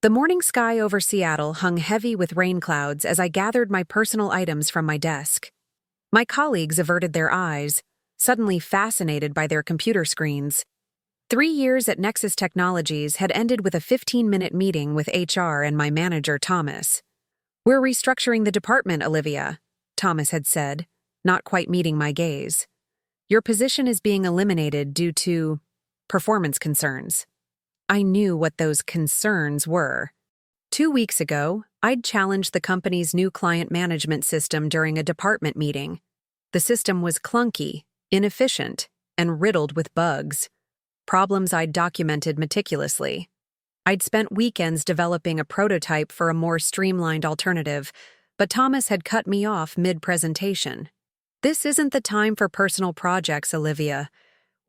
The morning sky over Seattle hung heavy with rain clouds as I gathered my personal items from my desk. My colleagues averted their eyes, suddenly fascinated by their computer screens. 3 years at Nexus Technologies had ended with a 15-minute meeting with HR and my manager, Thomas. "We're restructuring the department, Olivia," Thomas had said, not quite meeting my gaze. "Your position is being eliminated due to performance concerns." I knew what those concerns were. 2 weeks ago, I'd challenged the company's new client management system during a department meeting. The system was clunky, inefficient, and riddled with bugs, problems I'd documented meticulously. I'd spent weekends developing a prototype for a more streamlined alternative, but Thomas had cut me off mid-presentation. "This isn't the time for personal projects, Olivia.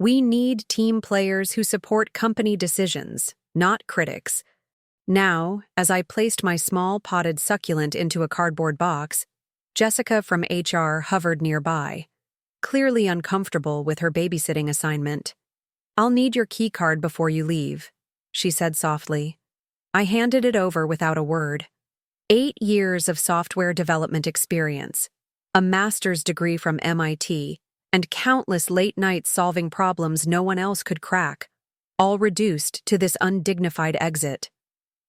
We need team players who support company decisions, not critics." Now, as I placed my small potted succulent into a cardboard box, Jessica from HR hovered nearby, clearly uncomfortable with her babysitting assignment. "I'll need your key card before you leave," she said softly. I handed it over without a word. 8 years of software development experience, a master's degree from MIT, and countless late nights solving problems no one else could crack, all reduced to this undignified exit.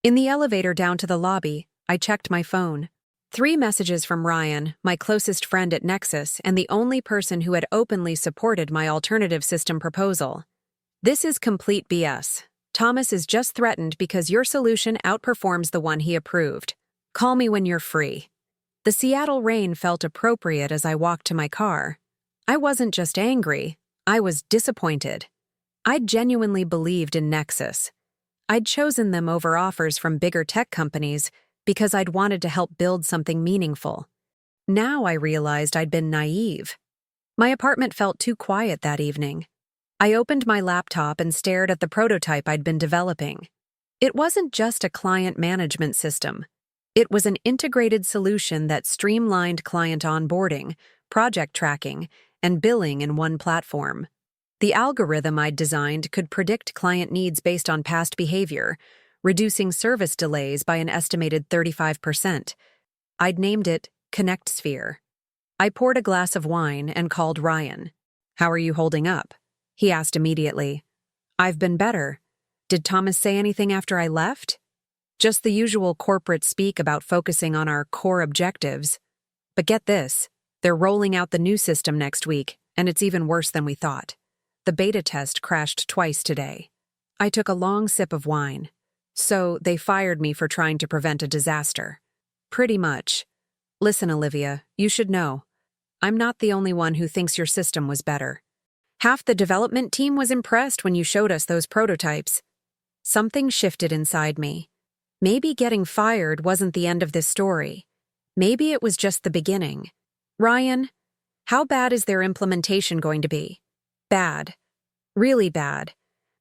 In the elevator down to the lobby, I checked my phone. 3 messages from Ryan, my closest friend at Nexus and the only person who had openly supported my alternative system proposal. "This is complete BS. Thomas is just threatened because your solution outperforms the one he approved. Call me when you're free." The Seattle rain felt appropriate as I walked to my car. I wasn't just angry, I was disappointed. I'd genuinely believed in Nexus. I'd chosen them over offers from bigger tech companies because I'd wanted to help build something meaningful. Now I realized I'd been naive. My apartment felt too quiet that evening. I opened my laptop and stared at the prototype I'd been developing. It wasn't just a client management system. It was an integrated solution that streamlined client onboarding, project tracking, and billing in one platform. The algorithm I'd designed could predict client needs based on past behavior, reducing service delays by an estimated 35%. I'd named it ConnectSphere. I poured a glass of wine and called Ryan. "How are you holding up?" he asked immediately. "I've been better. Did Thomas say anything after I left?" "Just the usual corporate speak about focusing on our core objectives. But get this, they're rolling out the new system next week, and it's even worse than we thought. The beta test crashed twice today." I took a long sip of wine. "So they fired me for trying to prevent a disaster." "Pretty much. Listen, Olivia, you should know. I'm not the only one who thinks your system was better. Half the development team was impressed when you showed us those prototypes." Something shifted inside me. Maybe getting fired wasn't the end of this story. Maybe it was just the beginning. "Ryan, how bad is their implementation going to be?" "Bad. Really bad.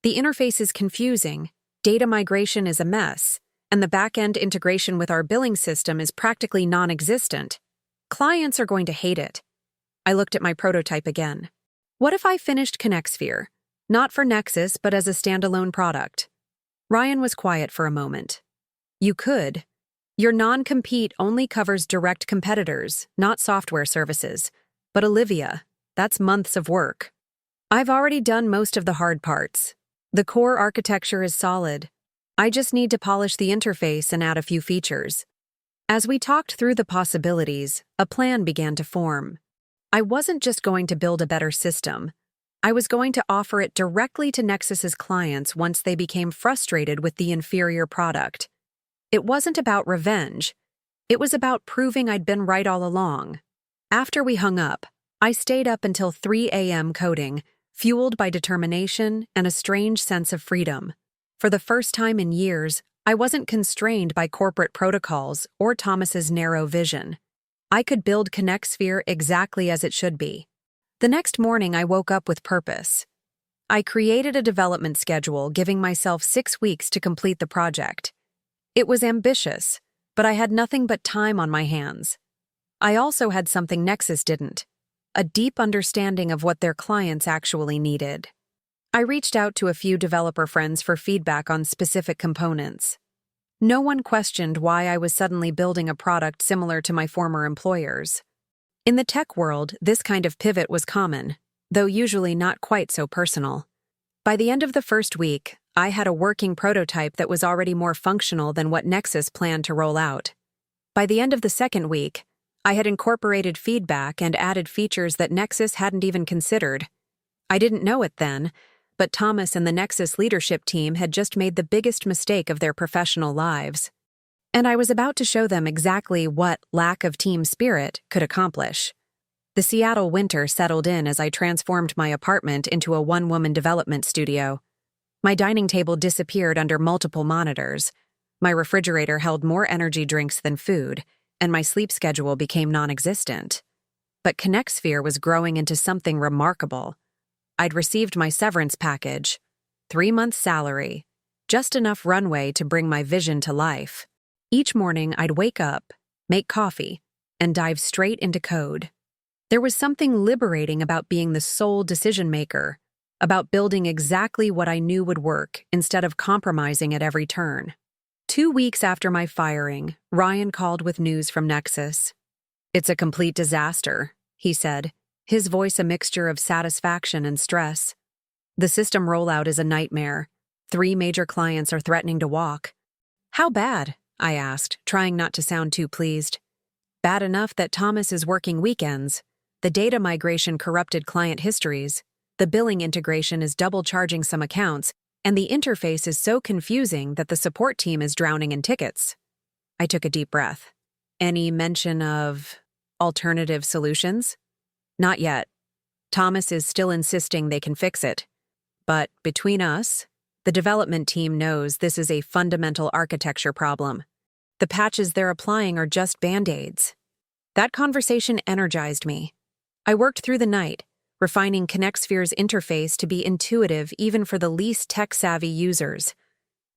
The interface is confusing, data migration is a mess, and the back-end integration with our billing system is practically non-existent. Clients are going to hate it." I looked at my prototype again. What if I finished ConnectSphere? Not for Nexus, but as a standalone product. Ryan was quiet for a moment. "You could. Your non-compete only covers direct competitors, not software services. But Olivia, that's months of work. I've already done most of the hard parts. The core architecture is solid. I just need to polish the interface and add a few features." As we talked through the possibilities, a plan began to form. I wasn't just going to build a better system. I was going to offer it directly to Nexus's clients once they became frustrated with the inferior product. It wasn't about revenge. It was about proving I'd been right all along. After we hung up, I stayed up until 3 a.m. coding, fueled by determination and a strange sense of freedom. For the first time in years, I wasn't constrained by corporate protocols or Thomas's narrow vision. I could build ConnectSphere exactly as it should be. The next morning, I woke up with purpose. I created a development schedule, giving myself 6 weeks to complete the project. It was ambitious, but I had nothing but time on my hands. I also had something Nexus didn't: a deep understanding of what their clients actually needed. I reached out to a few developer friends for feedback on specific components. No one questioned why I was suddenly building a product similar to my former employers. In the tech world, this kind of pivot was common, though usually not quite so personal. By the end of the first week, I had a working prototype that was already more functional than what Nexus planned to roll out. By the end of the second week, I had incorporated feedback and added features that Nexus hadn't even considered. I didn't know it then, but Thomas and the Nexus leadership team had just made the biggest mistake of their professional lives. And I was about to show them exactly what lack of team spirit could accomplish. The Seattle winter settled in as I transformed my apartment into a one-woman development studio. My dining table disappeared under multiple monitors. My refrigerator held more energy drinks than food, and my sleep schedule became non-existent. But ConnectSphere was growing into something remarkable. I'd received my severance package, 3 months' salary, just enough runway to bring my vision to life. Each morning, I'd wake up, make coffee, and dive straight into code. There was something liberating about being the sole decision-maker, about building exactly what I knew would work instead of compromising at every turn. 2 weeks after my firing, Ryan called with news from Nexus. "It's a complete disaster," he said, his voice a mixture of satisfaction and stress. "The system rollout is a nightmare. 3 major clients are threatening to walk." "How bad?" I asked, trying not to sound too pleased. "Bad enough that Thomas is working weekends. The data migration corrupted client histories. The billing integration is double charging some accounts, and the interface is so confusing that the support team is drowning in tickets." I took a deep breath. "Any mention of alternative solutions?" "Not yet. Thomas is still insisting they can fix it. But between us, the development team knows this is a fundamental architecture problem. The patches they're applying are just band-aids." That conversation energized me. I worked through the night, refining ConnectSphere's interface to be intuitive even for the least tech-savvy users.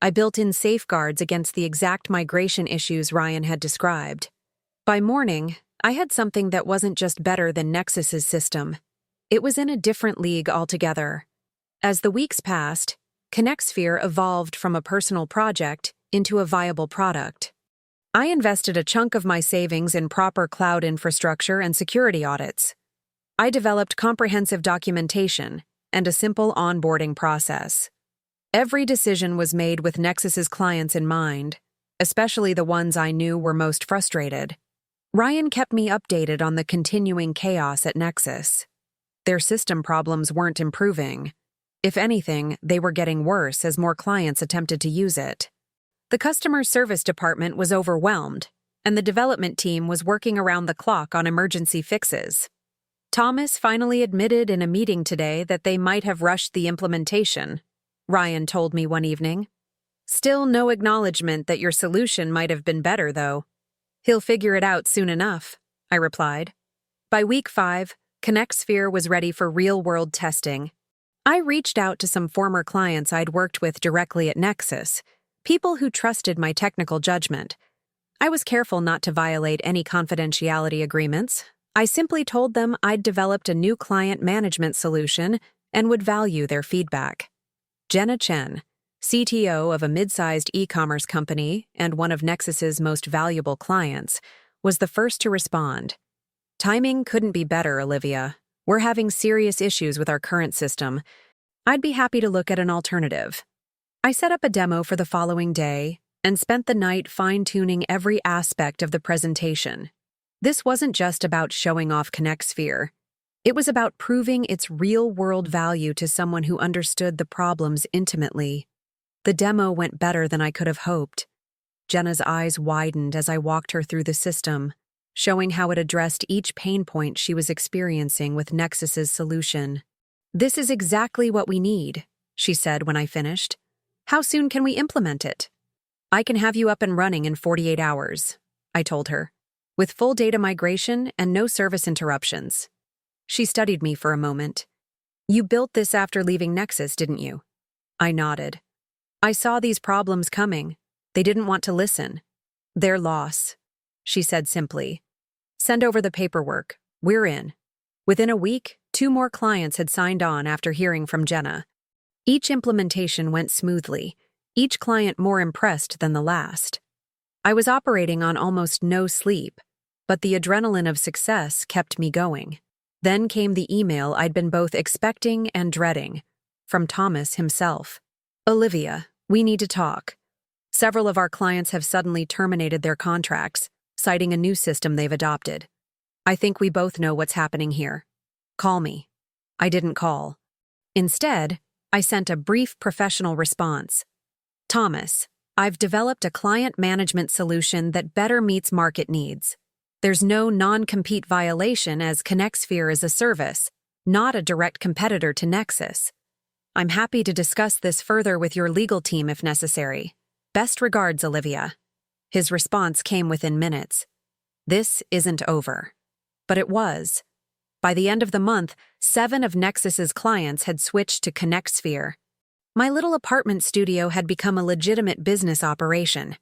I built in safeguards against the exact migration issues Ryan had described. By morning, I had something that wasn't just better than Nexus's system. It was in a different league altogether. As the weeks passed, ConnectSphere evolved from a personal project into a viable product. I invested a chunk of my savings in proper cloud infrastructure and security audits. I developed comprehensive documentation and a simple onboarding process. Every decision was made with Nexus's clients in mind, especially the ones I knew were most frustrated. Ryan kept me updated on the continuing chaos at Nexus. Their system problems weren't improving. If anything, they were getting worse as more clients attempted to use it. The customer service department was overwhelmed, and the development team was working around the clock on emergency fixes. Thomas finally admitted in a meeting today that they might have rushed the implementation, Ryan told me one evening. "Still no acknowledgement that your solution might have been better, though. He'll figure it out soon enough," I replied. By week 5, ConnectSphere was ready for real-world testing. I reached out to some former clients I'd worked with directly at Nexus, people who trusted my technical judgment. I was careful not to violate any confidentiality agreements. I simply told them I'd developed a new client management solution and would value their feedback. Jenna Chen, CTO of a mid-sized e-commerce company and one of Nexus's most valuable clients, was the first to respond. "Timing couldn't be better, Olivia. We're having serious issues with our current system. I'd be happy to look at an alternative." I set up a demo for the following day and spent the night fine-tuning every aspect of the presentation. This wasn't just about showing off ConnectSphere. It was about proving its real-world value to someone who understood the problems intimately. The demo went better than I could have hoped. Jenna's eyes widened as I walked her through the system, showing how it addressed each pain point she was experiencing with Nexus's solution. "This is exactly what we need," she said when I finished. "How soon can we implement it?" "I can have you up and running in 48 hours, I told her, "with full data migration and no service interruptions." She studied me for a moment. "You built this after leaving Nexus, didn't you?" I nodded. "I saw these problems coming. They didn't want to listen." "Their loss," she said simply. "Send over the paperwork. We're in." Within a week, 2 more clients had signed on after hearing from Jenna. Each implementation went smoothly, each client more impressed than the last. I was operating on almost no sleep, but the adrenaline of success kept me going. Then came the email I'd been both expecting and dreading, from Thomas himself. "Olivia, we need to talk. Several of our clients have suddenly terminated their contracts, citing a new system they've adopted. I think we both know what's happening here. Call me." I didn't call. Instead, I sent a brief professional response. "Thomas, I've developed a client management solution that better meets market needs. There's no non-compete violation as ConnectSphere is a service, not a direct competitor to Nexus. I'm happy to discuss this further with your legal team if necessary. Best regards, Olivia." His response came within minutes. This isn't over. But it was. By the end of the month, 7 of Nexus's clients had switched to ConnectSphere. My little apartment studio had become a legitimate business operation.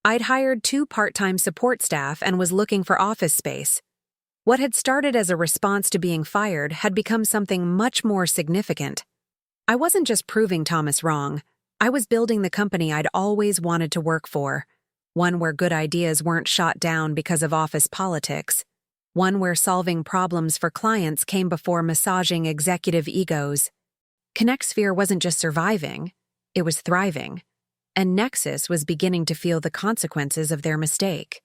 I'd hired 2 part-time support staff and was looking for office space. What had started as a response to being fired had become something much more significant. I wasn't just proving Thomas wrong. I was building the company I'd always wanted to work for, one where good ideas weren't shot down because of office politics, one where solving problems for clients came before massaging executive egos. ConnectSphere wasn't just surviving, it was thriving, and Nexus was beginning to feel the consequences of their mistake.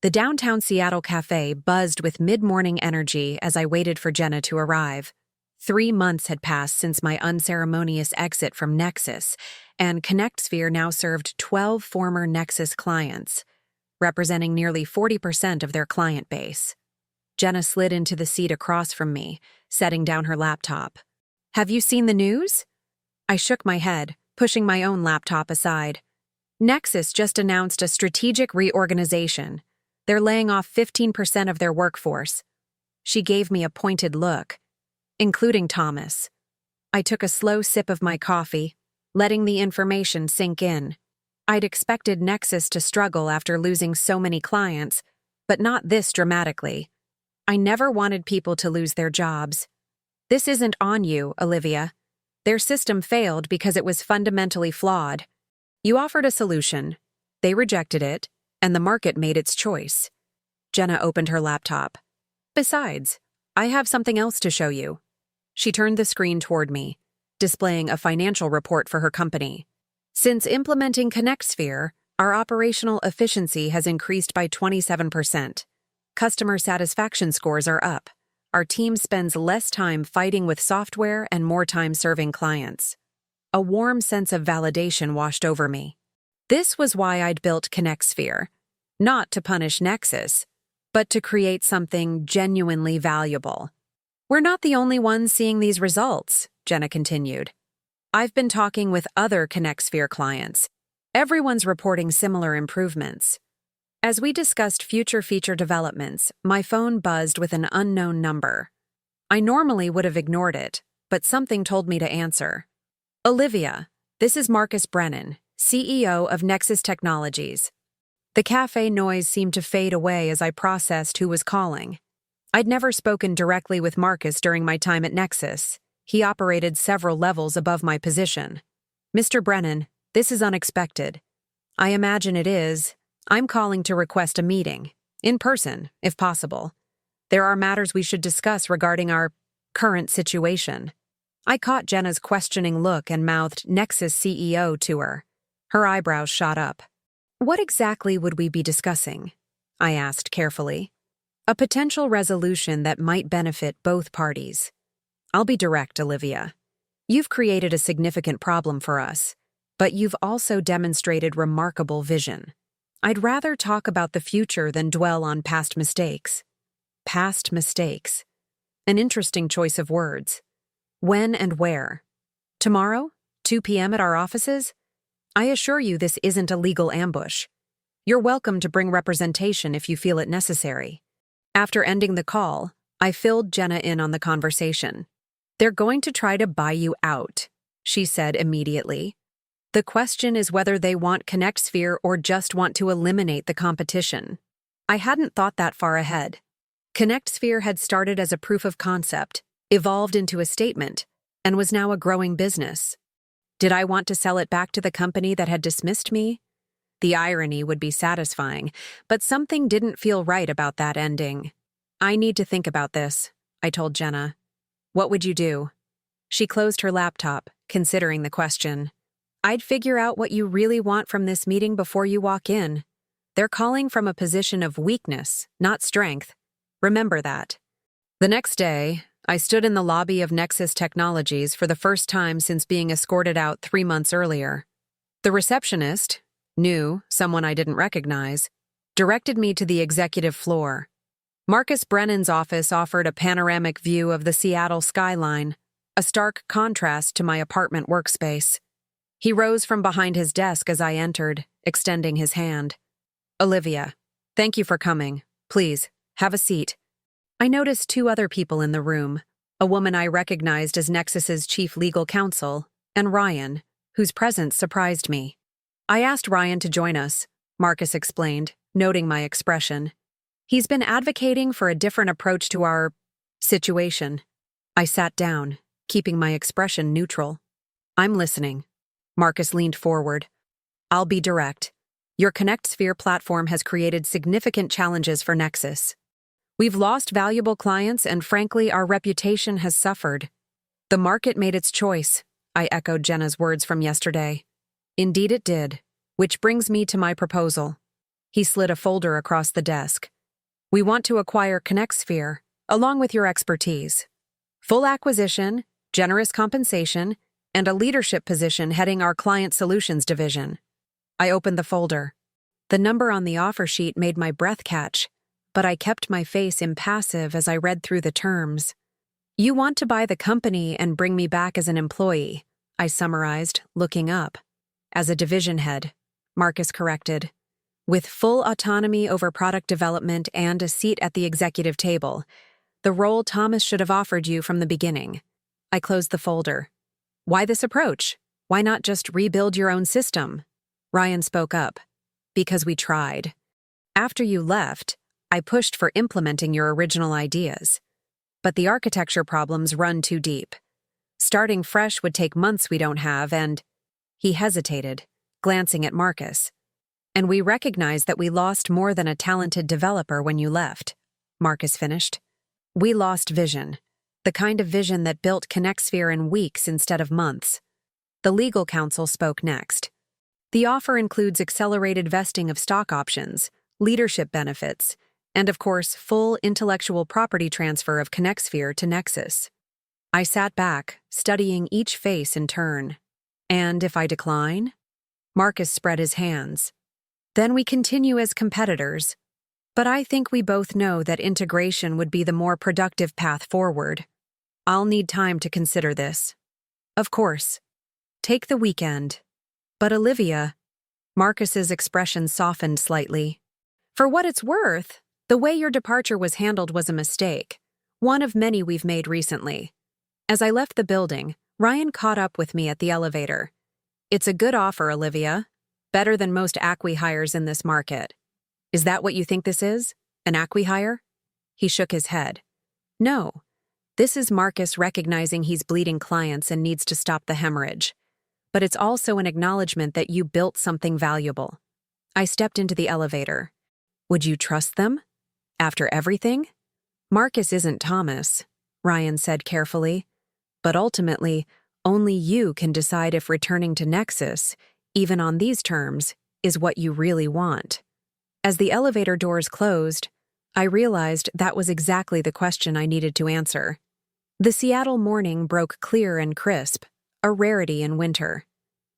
The downtown Seattle cafe buzzed with mid-morning energy as I waited for Jenna to arrive. 3 months had passed since my unceremonious exit from Nexus, and ConnectSphere now served 12 former Nexus clients, representing nearly 40% of their client base. Jenna slid into the seat across from me, setting down her laptop. "Have you seen the news?" I shook my head, pushing my own laptop aside. "Nexus just announced a strategic reorganization. They're laying off 15% of their workforce." She gave me a pointed look. "Including Thomas." I took a slow sip of my coffee, letting the information sink in. I'd expected Nexus to struggle after losing so many clients, but not this dramatically. I never wanted people to lose their jobs. "This isn't on you, Olivia. Their system failed because it was fundamentally flawed. You offered a solution. They rejected it, and the market made its choice." Jenna opened her laptop. "Besides, I have something else to show you." She turned the screen toward me, displaying a financial report for her company. "Since implementing ConnectSphere, our operational efficiency has increased by 27%. Customer satisfaction scores are up. Our team spends less time fighting with software and more time serving clients." A warm sense of validation washed over me. This was why I'd built ConnectSphere, not to punish Nexus, but to create something genuinely valuable. "We're not the only ones seeing these results," Jenna continued. "I've been talking with other ConnectSphere clients. Everyone's reporting similar improvements." As we discussed future feature developments, my phone buzzed with an unknown number. I normally would have ignored it, but something told me to answer. "Olivia, this is Marcus Brennan, CEO of Nexus Technologies." The cafe noise seemed to fade away as I processed who was calling. I'd never spoken directly with Marcus during my time at Nexus. He operated several levels above my position. "Mr. Brennan, this is unexpected. I imagine it is. I'm calling to request a meeting, in person, if possible. There are matters we should discuss regarding our current situation." I caught Jenna's questioning look and mouthed Nexus CEO to her. Her eyebrows shot up. "What exactly would we be discussing?" I asked carefully. "A potential resolution that might benefit both parties. I'll be direct, Olivia. You've created a significant problem for us, but you've also demonstrated remarkable vision. I'd rather talk about the future than dwell on past mistakes." Past mistakes. An interesting choice of words. When and where? Tomorrow? 2 p.m. at our offices? I assure you this isn't a legal ambush. You're welcome to bring representation if you feel it necessary. After ending the call, I filled Jenna in on the conversation. "They're going to try to buy you out," she said immediately. "The question is whether they want ConnectSphere or just want to eliminate the competition." I hadn't thought that far ahead. ConnectSphere had started as a proof of concept, evolved into a statement, and was now a growing business. Did I want to sell it back to the company that had dismissed me? The irony would be satisfying, but something didn't feel right about that ending. I need to think about this, I told Jenna. What would you do? She closed her laptop, considering the question. I'd figure out what you really want from this meeting before you walk in. They're calling from a position of weakness, not strength. Remember that. The next day, I stood in the lobby of Nexus Technologies for the first time since being escorted out 3 months earlier. The receptionist, new, someone I didn't recognize, directed me to the executive floor. Marcus Brennan's office offered a panoramic view of the Seattle skyline, a stark contrast to my apartment workspace. He rose from behind his desk as I entered, extending his hand. Olivia, thank you for coming. Please, have a seat. I noticed 2 other people in the room, a woman I recognized as Nexus's chief legal counsel, and Ryan, whose presence surprised me. I asked Ryan to join us, Marcus explained, noting my expression. He's been advocating for a different approach to our situation. I sat down, keeping my expression neutral. I'm listening. Marcus leaned forward. I'll be direct. Your ConnectSphere platform has created significant challenges for Nexus. We've lost valuable clients and frankly, our reputation has suffered. The market made its choice, I echoed Jenna's words from yesterday. Indeed it did, which brings me to my proposal. He slid a folder across the desk. We want to acquire ConnectSphere, along with your expertise. Full acquisition, generous compensation, and a leadership position heading our client solutions division. I opened the folder. The number on the offer sheet made my breath catch, but I kept my face impassive as I read through the terms. You want to buy the company and bring me back as an employee, I summarized, looking up. As a division head, Marcus corrected. With full autonomy over product development and a seat at the executive table, the role Thomas should have offered you from the beginning. I closed the folder. Why this approach? Why not just rebuild your own system? Ryan spoke up. Because we tried. After you left, I pushed for implementing your original ideas. But the architecture problems run too deep. Starting fresh would take months we don't have and… He hesitated, glancing at Marcus. And we recognize that we lost more than a talented developer when you left, Marcus finished. We lost vision, the kind of vision that built ConnectSphere in weeks instead of months. The legal counsel spoke next. The offer includes accelerated vesting of stock options, leadership benefits, and of course, full intellectual property transfer of ConnectSphere to Nexus. I sat back, studying each face in turn. And if I decline? Marcus spread his hands. Then we continue as competitors. But I think we both know that integration would be the more productive path forward. I'll need time to consider this. Of course. Take the weekend. But Olivia… Marcus's expression softened slightly. For what it's worth, the way your departure was handled was a mistake. One of many we've made recently. As I left the building, Ryan caught up with me at the elevator. It's a good offer, Olivia. Better than most acqui-hires in this market. Is that what you think this is? An acqui-hire? He shook his head. No. This is Marcus recognizing he's bleeding clients and needs to stop the hemorrhage. But it's also an acknowledgement that you built something valuable. I stepped into the elevator. Would you trust them? After everything? Marcus isn't Thomas, Ryan said carefully. But ultimately, only you can decide if returning to Nexus, even on these terms, is what you really want. As the elevator doors closed, I realized that was exactly the question I needed to answer. The Seattle morning broke clear and crisp, a rarity in winter.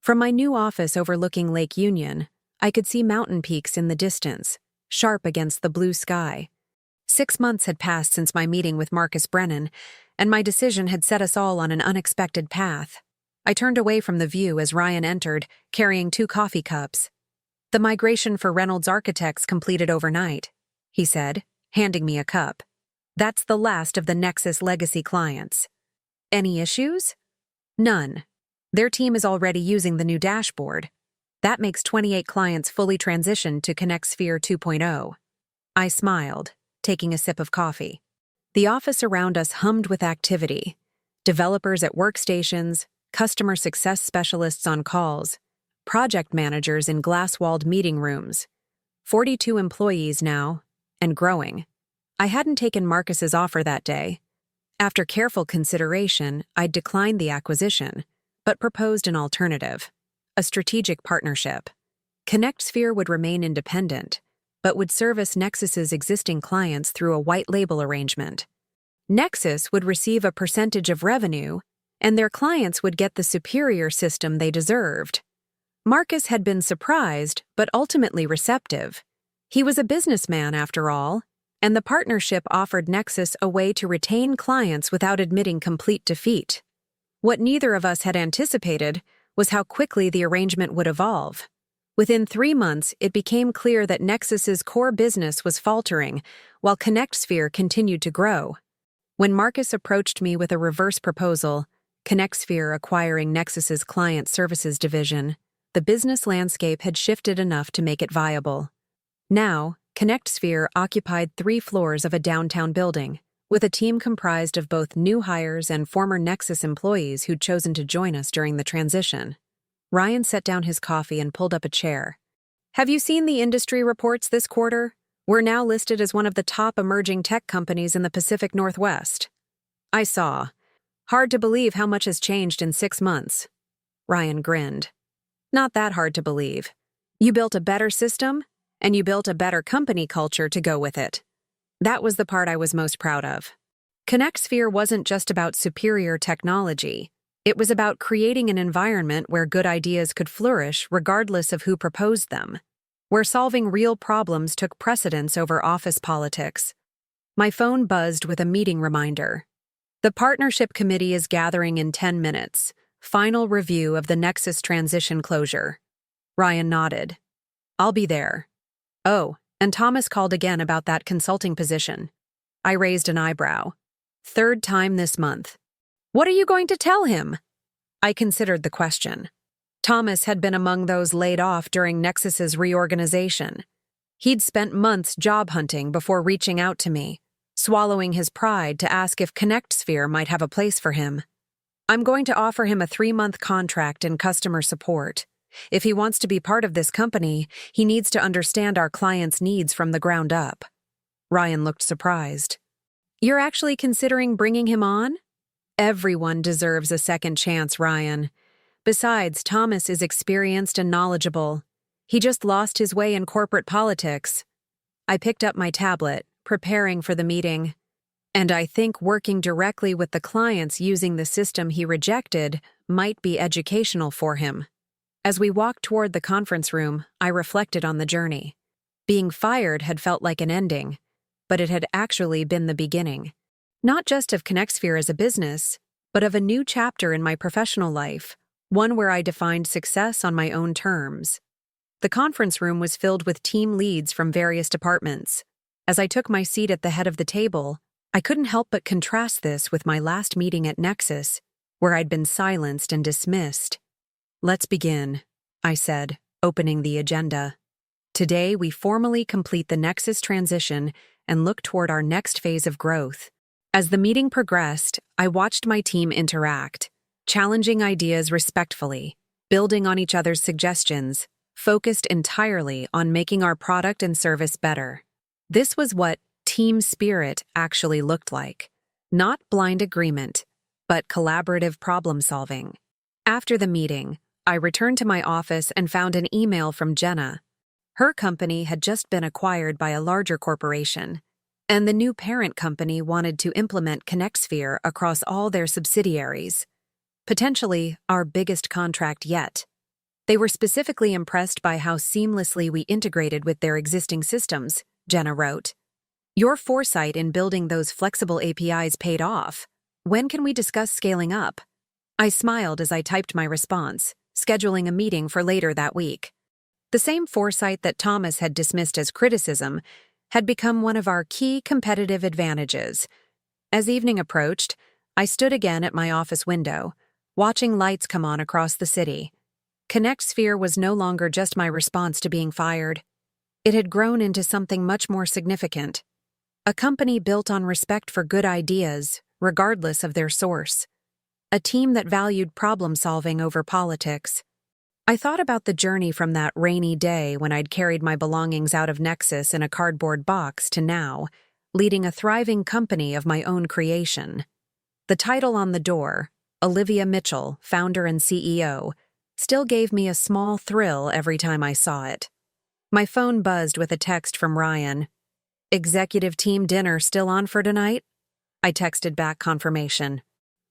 From my new office overlooking Lake Union, I could see mountain peaks in the distance, sharp against the blue sky. 6 months had passed since my meeting with Marcus Brennan, and my decision had set us all on an unexpected path. I turned away from the view as Ryan entered, carrying 2 coffee cups. The migration for Reynolds Architects completed overnight, he said, handing me a cup. That's the last of the Nexus legacy clients. Any issues? None. Their team is already using the new dashboard. That makes 28 clients fully transitioned to ConnectSphere 2.0. I smiled, taking a sip of coffee. The office around us hummed with activity. Developers at workstations, customer success specialists on calls, project managers in glass-walled meeting rooms. 42 employees now, and growing. I hadn't taken Marcus's offer that day. After careful consideration, I'd declined the acquisition, but proposed an alternative, a strategic partnership. ConnectSphere would remain independent, but would service Nexus's existing clients through a white label arrangement. Nexus would receive a percentage of revenue, and their clients would get the superior system they deserved. Marcus had been surprised, but ultimately receptive. He was a businessman, after all, and the partnership offered Nexus a way to retain clients without admitting complete defeat. What neither of us had anticipated was how quickly the arrangement would evolve. Within 3 months, it became clear that Nexus's core business was faltering, while ConnectSphere continued to grow. When Marcus approached me with a reverse proposal, ConnectSphere acquiring Nexus's client services division, the business landscape had shifted enough to make it viable. Now, ConnectSphere occupied 3 floors of a downtown building, with a team comprised of both new hires and former Nexus employees who'd chosen to join us during the transition. Ryan set down his coffee and pulled up a chair. "Have you seen the industry reports this quarter? We're now listed as one of the top emerging tech companies in the Pacific Northwest." I saw. Hard to believe how much has changed in 6 months. Ryan grinned. Not that hard to believe. You built a better system, and you built a better company culture to go with it. That was the part I was most proud of. ConnectSphere wasn't just about superior technology. It was about creating an environment where good ideas could flourish regardless of who proposed them, where solving real problems took precedence over office politics. My phone buzzed with a meeting reminder. The partnership committee is gathering in 10 minutes. Final review of the Nexus transition closure. Ryan nodded. I'll be there. Oh, and Thomas called again about that consulting position. I raised an eyebrow. 3rd time this month. What are you going to tell him? I considered the question. Thomas had been among those laid off during Nexus's reorganization. He'd spent months job hunting before reaching out to me, swallowing his pride to ask if ConnectSphere might have a place for him. I'm going to offer him a 3-month contract in customer support. If he wants to be part of this company, he needs to understand our clients' needs from the ground up. Ryan looked surprised. You're actually considering bringing him on? Everyone deserves a second chance, Ryan. Besides, Thomas is experienced and knowledgeable. He just lost his way in corporate politics. I picked up my tablet, preparing for the meeting. And I think working directly with the clients using the system he rejected might be educational for him. As we walked toward the conference room, I reflected on the journey. Being fired had felt like an ending, but it had actually been the beginning. Not just of ConnectSphere as a business, but of a new chapter in my professional life, one where I defined success on my own terms. The conference room was filled with team leads from various departments. As I took my seat at the head of the table, I couldn't help but contrast this with my last meeting at Nexus, where I'd been silenced and dismissed. Let's begin, I said, opening the agenda. Today, we formally complete the Nexus transition and look toward our next phase of growth. As the meeting progressed, I watched my team interact, challenging ideas respectfully, building on each other's suggestions, focused entirely on making our product and service better. This was what team spirit actually looked like. Not blind agreement, but collaborative problem-solving. After the meeting, I returned to my office and found an email from Jenna. Her company had just been acquired by a larger corporation, and the new parent company wanted to implement ConnectSphere across all their subsidiaries. Potentially our biggest contract yet. They were specifically impressed by how seamlessly we integrated with their existing systems, Jenna wrote. Your foresight in building those flexible APIs paid off. When can we discuss scaling up? I smiled as I typed my response, scheduling a meeting for later that week. The same foresight that Thomas had dismissed as criticism had become one of our key competitive advantages. As evening approached, I stood again at my office window, watching lights come on across the city. ConnectSphere was no longer just my response to being fired. It had grown into something much more significant. A company built on respect for good ideas, regardless of their source. a team that valued problem-solving over politics. I thought about the journey from that rainy day when I'd carried my belongings out of Nexus in a cardboard box to now, leading a thriving company of my own creation. The title on the door, Olivia Mitchell, founder and CEO, still gave me a small thrill every time I saw it. My phone buzzed with a text from Ryan. "Executive team dinner still on for tonight?" I texted back confirmation.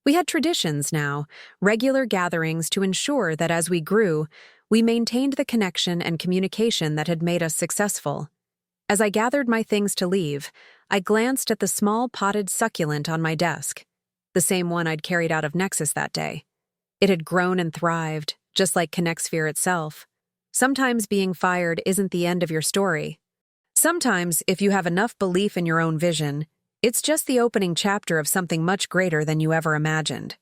We had traditions now, regular gatherings to ensure that as we grew, we maintained the connection and communication that had made us successful. As I gathered my things to leave, I glanced at the small potted succulent on my desk, the same one I'd carried out of Nexus that day. It had grown and thrived, just like ConnectSphere itself. Sometimes being fired isn't the end of your story. Sometimes, if you have enough belief in your own vision, it's just the opening chapter of something much greater than you ever imagined.